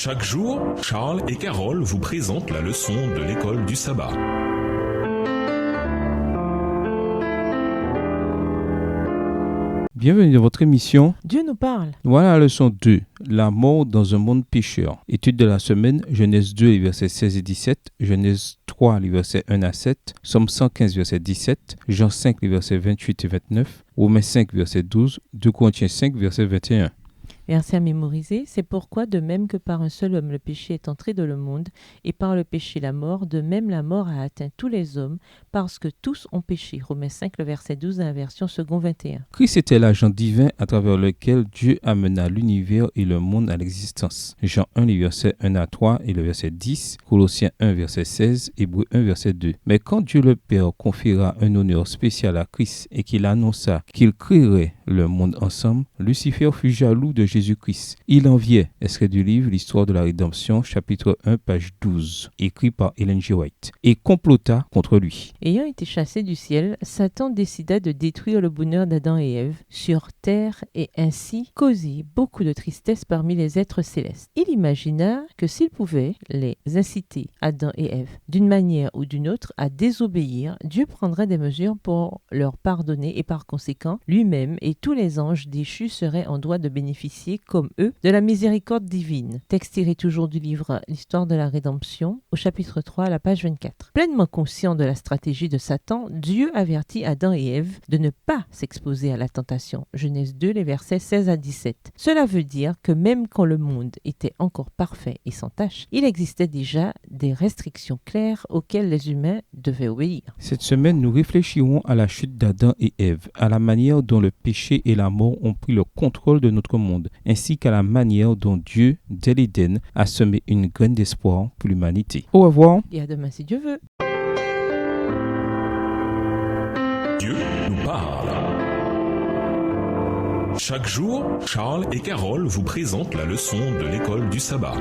Chaque jour, Charles et Carole vous présentent la leçon de l'école du sabbat. Bienvenue dans votre émission. Dieu nous parle. Voilà la leçon 2, la mort dans un monde pécheur. Étude de la semaine, Genèse 2, les versets 16 et 17, Genèse 3, les versets 1 à 7, Somme 115, verset 17, Jean 5, les versets 28 et 29, Romains 5, verset 12, 2 Corinthiens 5, verset 21. Verset à mémoriser, c'est pourquoi de même que par un seul homme le péché est entré dans le monde, et par le péché la mort, de même la mort a atteint tous les hommes, parce que tous ont péché. Romains 5, le verset 12 à la version second 21. Christ était l'agent divin à travers lequel Dieu amena l'univers et le monde à l'existence. Jean 1, les versets 1 à 3 et le verset 10, Colossiens 1, verset 16, Hébreux 1, verset 2. Mais quand Dieu le Père confiera un honneur spécial à Christ et qu'il annonça qu'il créerait le monde ensemble, Lucifer fut jaloux de Jésus-Christ. Il enviait, extrait du livre L'histoire de la rédemption, chapitre 1, page 12, écrit par Ellen G. White, et complota contre lui. Ayant été chassé du ciel, Satan décida de détruire le bonheur d'Adam et Ève sur terre et ainsi causer beaucoup de tristesse parmi les êtres célestes. Il imagina que s'il pouvait les inciter, Adam et Ève, d'une manière ou d'une autre à désobéir, Dieu prendrait des mesures pour leur pardonner et par conséquent, lui-même et tous les anges déchus seraient en droit de bénéficier, comme eux, de la miséricorde divine. Texte tiré toujours du livre L'histoire de la rédemption, au chapitre 3, à la page 24. Pleinement conscient de la stratégie de Satan, Dieu avertit Adam et Ève de ne pas s'exposer à la tentation. Genèse 2, les versets 16 à 17. Cela veut dire que même quand le monde était encore parfait et sans tache, il existait déjà des restrictions claires auxquelles les humains devaient obéir. Cette semaine, nous réfléchirons à la chute d'Adam et Ève, à la manière dont le péché et la mort ont pris le contrôle de notre monde, ainsi qu'à la manière dont Dieu, dès l'Éden, a semé une graine d'espoir pour l'humanité. Au revoir. Et à demain si Dieu veut. Dieu nous parle. Chaque jour, Charles et Carole vous présentent la leçon de l'école du sabbat.